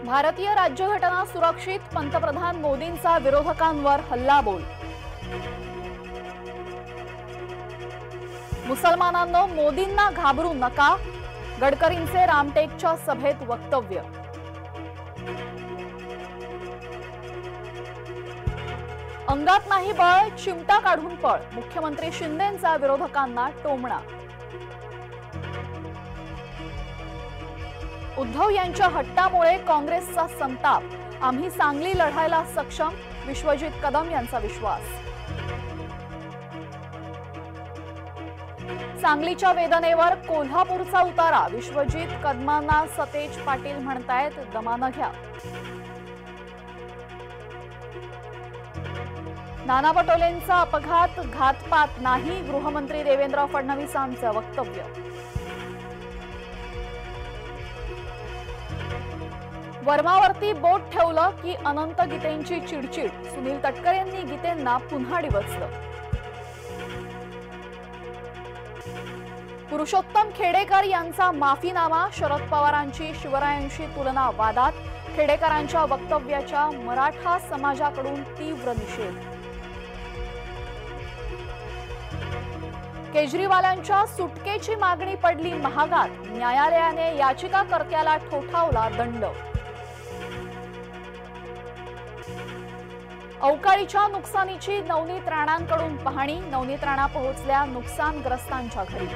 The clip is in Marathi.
भारतीय राज्यघटना सुरक्षित, पंतप्रधान मोदींचा विरोधकांवर हल्लाबोल। मुसलमानांनो, मोदींना घाबरू नका, गडकरींचे रामटेकच्या सभेत वक्तव्य। अंगात नाही बळ, चिमटा काढून पळ, मुख्यमंत्री शिंदेंचा विरोधकांना टोमणा। उद्धव यांच्या हट्टामुळे काँग्रेसचा संताप, आम्ही सांगली लढायला सक्षम, विश्वजित कदम यांचा विश्वास। सांगलीच्या वेदनेवर कोल्हापूरचा उतारा, विश्वजित कदमांना सतेज पाटील म्हणतायत दमानं घ्या। नाना पटोलेंचा अपघात घातपात नाही, गृहमंत्री देवेंद्र फडणवीसांचं वक्तव्य। वर्मावरती बोट ठेवलं की अनंत गीतेंची चिडचिड, सुनील तटकरे यांनी गीतेंना पुन्हा डिवचलं। पुरुषोत्तम खेडेकर यांचा माफीनामा, शरद पवारांची शिवरायांशी तुलना वादात, खेडेकरांच्या वक्तव्याच्या मराठा समाजाकडून तीव्र निषेध। केजरीवालांच्या सुटकेची मागणी पडली महागात, न्यायालयाने याचिकाकर्त्याला ठोठावला दंड। अवकाळीच्या नुकसानीची नवनीत राणांकडून पाहणी, नवनीत राणा पोहोचल्या नुकसानग्रस्तांच्या घरी।